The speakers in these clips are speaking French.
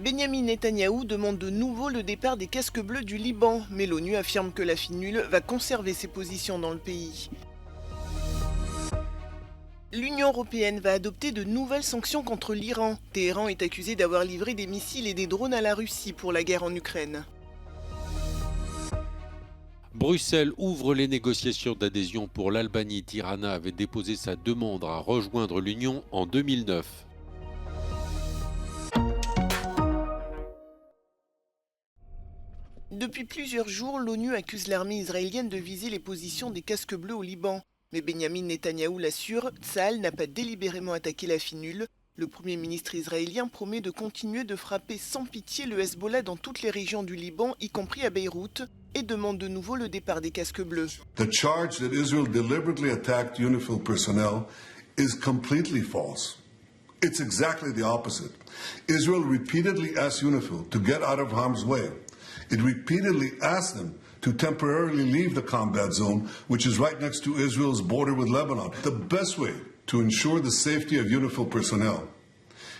Benyamin Netanyahou demande de nouveau le départ des casques bleus du Liban, mais l'ONU affirme que la finule va conserver ses positions dans le pays. L'Union européenne va adopter de nouvelles sanctions contre l'Iran. Téhéran est accusé d'avoir livré des missiles et des drones à la Russie pour la guerre en Ukraine. Bruxelles ouvre les négociations d'adhésion pour l'Albanie. Tirana avait déposé sa demande à rejoindre l'Union en 2009. Depuis plusieurs jours, l'ONU accuse l'armée israélienne de viser les positions des casques bleus au Liban. Mais Benyamin Netanyahou l'assure, Tsahal n'a pas délibérément attaqué la finule. Le Premier ministre israélien promet de continuer de frapper sans pitié le Hezbollah dans toutes les régions du Liban, y compris à Beyrouth, et demande de nouveau le départ des casques bleus. The charge that Israel deliberately attacked UNIFIL personnel is completely false. It's exactly the opposite. Israel repeatedly asked UNIFIL to get out of harm's way. It repeatedly asked them to temporarily leave the combat zone, which is right next to Israel's border with Lebanon. The best way to ensure the safety of UNIFIL personnel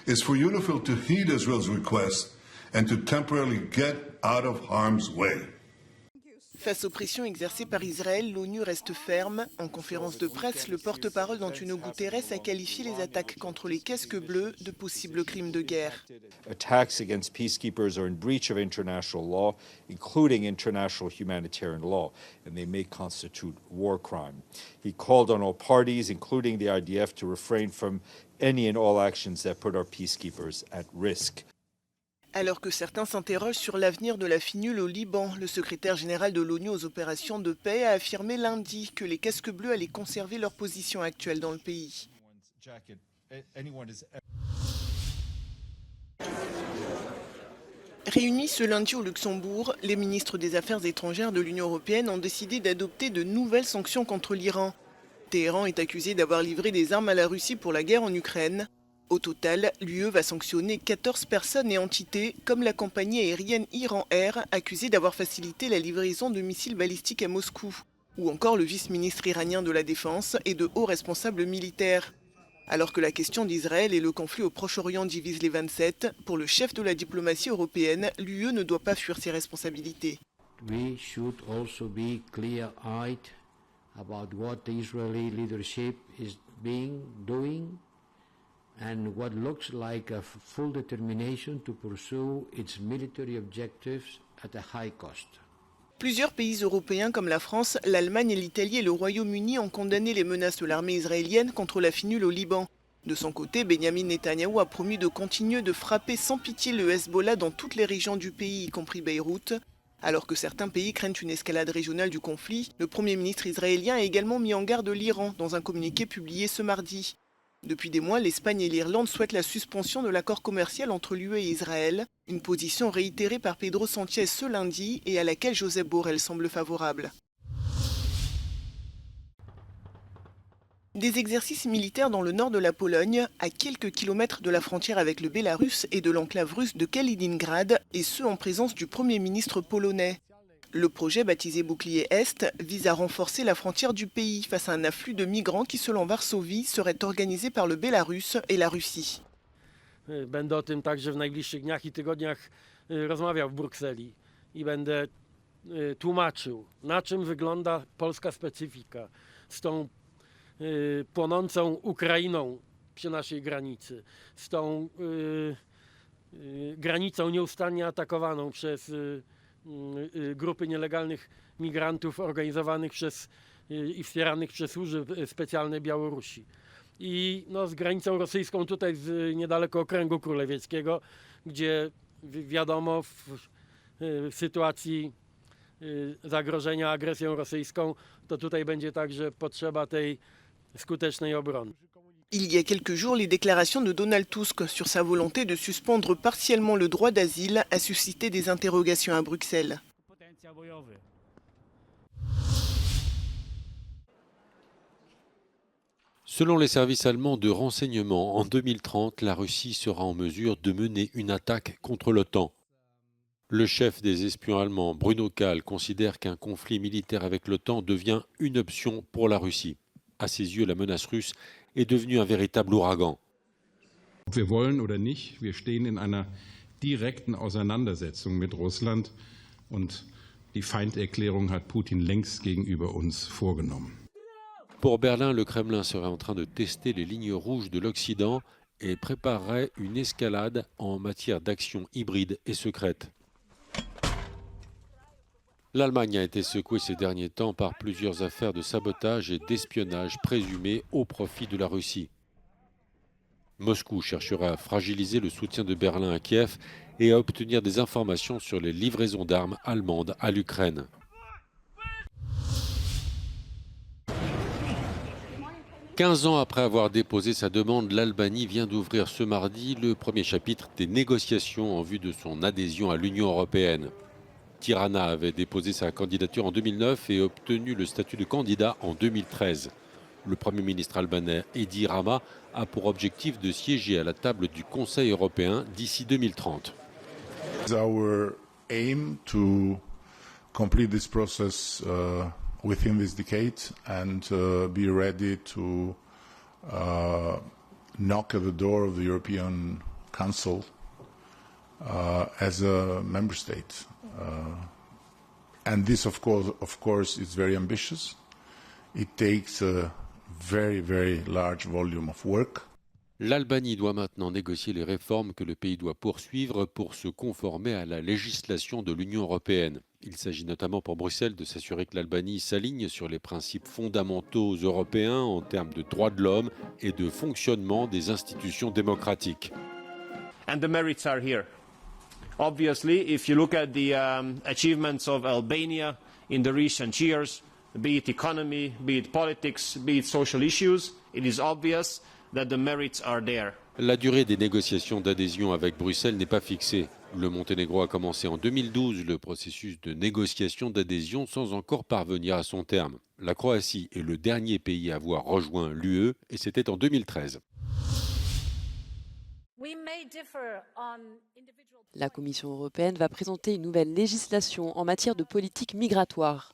is for UNIFIL to heed Israel's request and to temporarily get out of harm's way. Face aux pressions exercées par Israël, l'ONU reste ferme. En conférence de presse, le porte-parole d'Antonio Guterres a qualifié les attaques contre les casques bleus de possibles crimes de guerre. Attacks against peacekeepers are in breach of international law, including international humanitarian law, and they may constitute war crime. He called on all parties, including the IDF, to refrain from any and all actions that put our peacekeepers at risk. Alors que certains s'interrogent sur l'avenir de la finule au Liban, le secrétaire général de l'ONU aux opérations de paix a affirmé lundi que les casques bleus allaient conserver leur position actuelle dans le pays. Réunis ce lundi au Luxembourg, les ministres des Affaires étrangères de l'Union européenne ont décidé d'adopter de nouvelles sanctions contre l'Iran. Téhéran est accusé d'avoir livré des armes à la Russie pour la guerre en Ukraine. Au total, l'UE va sanctionner 14 personnes et entités, comme la compagnie aérienne Iran Air, accusée d'avoir facilité la livraison de missiles balistiques à Moscou, ou encore le vice-ministre iranien de la Défense et de hauts responsables militaires. Alors que la question d'Israël et le conflit au Proche-Orient divisent les 27, pour le chef de la diplomatie européenne, l'UE ne doit pas fuir ses responsabilités. We should also be clear-eyed about what the Israeli leadership is doing. And what looks like a full determination to pursue its military objectives at a high cost. Plusieurs pays européens comme la France, l'Allemagne, l'Italie et le Royaume-Uni ont condamné les menaces de l'armée israélienne contre la finule au Liban. De son côté, Benyamin Netanyahou a promis de continuer de frapper sans pitié le Hezbollah dans toutes les régions du pays, y compris Beyrouth. Alors que certains pays craignent une escalade régionale du conflit, le Premier ministre israélien a également mis en garde l'Iran dans un communiqué publié ce mardi. Depuis des mois, l'Espagne et l'Irlande souhaitent la suspension de l'accord commercial entre l'UE et Israël, une position réitérée par Pedro Sánchez ce lundi et à laquelle Josep Borrell semble favorable. Des exercices militaires dans le nord de la Pologne, à quelques kilomètres de la frontière avec le Bélarus et de l'enclave russe de Kaliningrad, et ce en présence du Premier ministre polonais. Le projet, baptisé Bouclier Est, vise à renforcer la frontière du pays face à un afflux de migrants qui, selon Varsovie, serait organisé par le Bélarus et la Russie. Będę o tym także w najbliższych dniach i tygodniach rozmawiał w Brukseli i będę tłumaczył, na czym wygląda polska specyfika z tą płonącą Ukrainą przy naszej granicy, z tą granicą nieustannie atakowaną przez grupy nielegalnych migrantów organizowanych przez i wspieranych przez służby specjalne Białorusi. I z granicą rosyjską tutaj niedaleko Okręgu Królewieckiego, gdzie wiadomo w sytuacji zagrożenia agresją rosyjską, to tutaj będzie także potrzeba tej skutecznej obrony. Il y a quelques jours, les déclarations de Donald Tusk sur sa volonté de suspendre partiellement le droit d'asile a suscité des interrogations à Bruxelles. Selon les services allemands de renseignement, en 2030, la Russie sera en mesure de mener une attaque contre l'OTAN. Le chef des espions allemands, Bruno Kahl, considère qu'un conflit militaire avec l'OTAN devient une option pour la Russie. À ses yeux, la menace russe est devenue un véritable ouragan. Ob wir wollen oder nicht, wir stehen in einer direkten Auseinandersetzung mit Russland und die Feinderklärung hat Putin längst gegenüber uns vorgenommen. Pour Berlin, le Kremlin serait en train de tester les lignes rouges de l'Occident et préparerait une escalade en matière d'action hybride et secrète. L'Allemagne a été secouée ces derniers temps par plusieurs affaires de sabotage et d'espionnage présumées au profit de la Russie. Moscou cherchera à fragiliser le soutien de Berlin à Kiev et à obtenir des informations sur les livraisons d'armes allemandes à l'Ukraine. « 15 ans après avoir déposé sa demande, l'Albanie vient d'ouvrir ce mardi le premier chapitre des négociations en vue de son adhésion à l'Union européenne. Tirana avait déposé sa candidature en 2009 et obtenu le statut de candidat en 2013. Le Premier ministre albanais Edi Rama a pour objectif de siéger à la table du Conseil européen d'ici 2030. It's our aim to complete this process within this decade and be ready to knock at the door of the European Council as a member state. And this, of course, is very ambitious. It takes a very, very large volume of work. L'Albanie doit maintenant négocier les réformes que le pays doit poursuivre pour se conformer à la législation de l'Union européenne. Il s'agit notamment pour Bruxelles de s'assurer que l'Albanie s'aligne sur les principes fondamentaux européens en termes de droits de l'homme et de fonctionnement des institutions démocratiques. And the merits are here. Obviously, if you look at the achievements of Albania in the recent years, be it economy, be it politics, be it social issues, it is obvious that the merits are there. La durée des négociations d'adhésion avec Bruxelles n'est pas fixée. Le Monténégro a commencé en 2012 le processus de négociation d'adhésion sans encore parvenir à son terme. La Croatie est le dernier pays à avoir rejoint l'UE et c'était en 2013. La Commission européenne va présenter une nouvelle législation en matière de politique migratoire.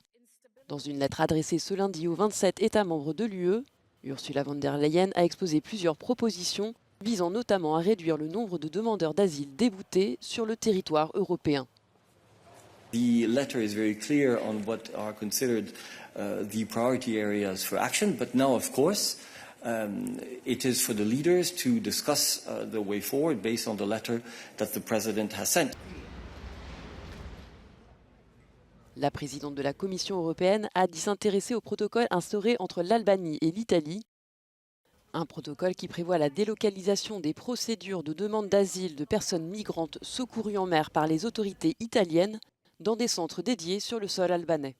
Dans une lettre adressée ce lundi aux 27 États membres de l'UE, Ursula von der Leyen a exposé plusieurs propositions visant notamment à réduire le nombre de demandeurs d'asile déboutés sur le territoire européen. The letter is very clear on what are considered the priority areas for action, but now, of course, it is for the leaders to discuss the way forward based on the letter that the President has sent. La présidente de la Commission européenne a dit s'intéresser au protocole instauré entre l'Albanie et l'Italie. Un protocole qui prévoit la délocalisation des procédures de demande d'asile de personnes migrantes secourues en mer par les autorités italiennes dans des centres dédiés sur le sol albanais.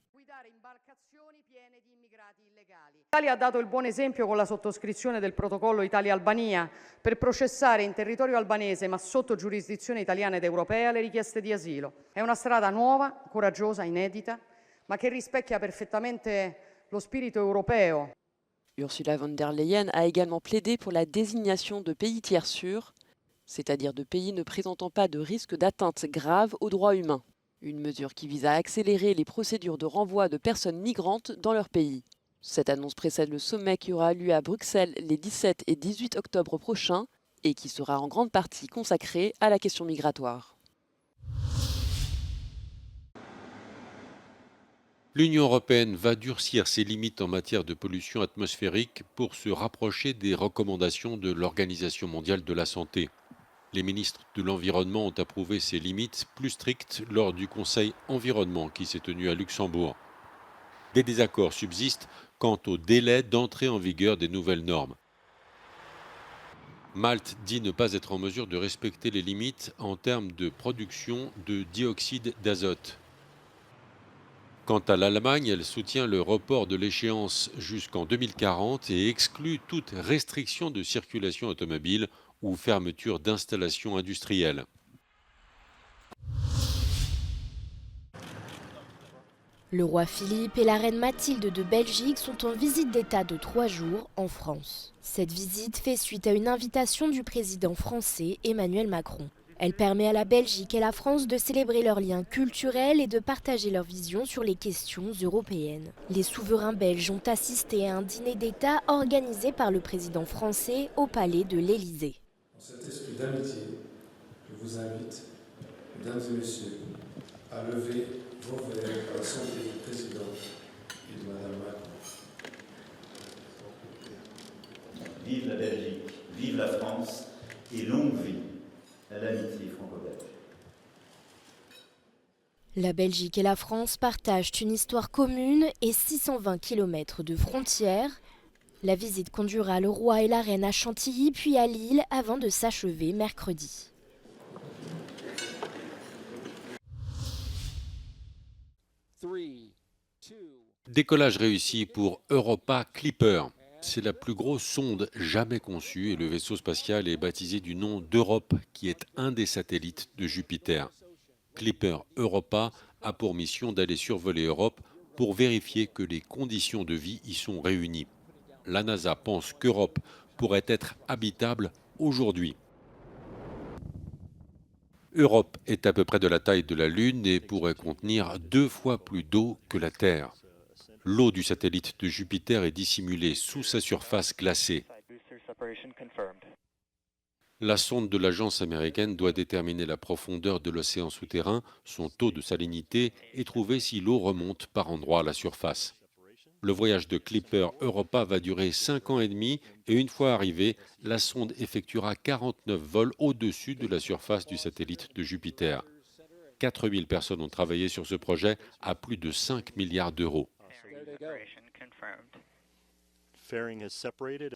L'Italia ha dato il buon esempio con la sottoscrizione del protocollo Italia-Albania per processare in territorio albanese, ma sotto giurisdizione italiana ed europea, le richieste di asilo. È una strada nuova, coraggiosa, inedita, ma che rispecchia perfettamente lo spirito europeo. Ursula von der Leyen a également plaidé pour la désignation de pays tiers sûrs, c'est-à-dire de pays ne présentant pas de risque d'atteinte grave aux droits humains. Une mesure qui vise à accélérer les procédures de renvoi de personnes migrantes dans leur pays. Cette annonce précède le sommet qui aura lieu à Bruxelles les 17 et 18 octobre prochains et qui sera en grande partie consacré à la question migratoire. L'Union européenne va durcir ses limites en matière de pollution atmosphérique pour se rapprocher des recommandations de l'Organisation mondiale de la santé. Les ministres de l'Environnement ont approuvé ces limites plus strictes lors du Conseil environnement qui s'est tenu à Luxembourg. Des désaccords subsistent quant au délai d'entrée en vigueur des nouvelles normes. Malte dit ne pas être en mesure de respecter les limites en termes de production de dioxyde d'azote. Quant à l'Allemagne, elle soutient le report de l'échéance jusqu'en 2040 et exclut toute restriction de circulation automobile ou fermeture d'installations industrielles. Le roi Philippe et la reine Mathilde de Belgique sont en visite d'État de 3 jours en France. Cette visite fait suite à une invitation du président français Emmanuel Macron. Elle permet à la Belgique et la France de célébrer leurs liens culturels et de partager leur vision sur les questions européennes. Les souverains belges ont assisté à un dîner d'État organisé par le président français au palais de l'Élysée. Dans cet esprit d'amitié, je vous invite Mesdames et messieurs, à lever vos verres à la santé du président et de Madame Macron. Vive la Belgique, vive la France et longue vie à l'amitié franco-belge. La Belgique et la France partagent une histoire commune et 620 km de frontières. La visite conduira le roi et la reine à Chantilly puis à Lille avant de s'achever mercredi. Décollage réussi pour Europa Clipper. C'est la plus grosse sonde jamais conçue et le vaisseau spatial est baptisé du nom d'Europe, qui est un des satellites de Jupiter. Clipper Europa a pour mission d'aller survoler Europe pour vérifier que les conditions de vie y sont réunies. La NASA pense qu'Europe pourrait être habitable aujourd'hui. Europe est à peu près de la taille de la Lune et pourrait contenir 2 fois plus d'eau que la Terre. L'eau du satellite de Jupiter est dissimulée sous sa surface glacée. La sonde de l'agence américaine doit déterminer la profondeur de l'océan souterrain, son taux de salinité et trouver si l'eau remonte par endroits à la surface. Le voyage de Clipper Europa va durer 5 ans et demi et une fois arrivée, la sonde effectuera 49 vols au-dessus de la surface du satellite de Jupiter. 4000 personnes ont travaillé sur ce projet à plus de 5 milliards d'euros. Fairing has separated.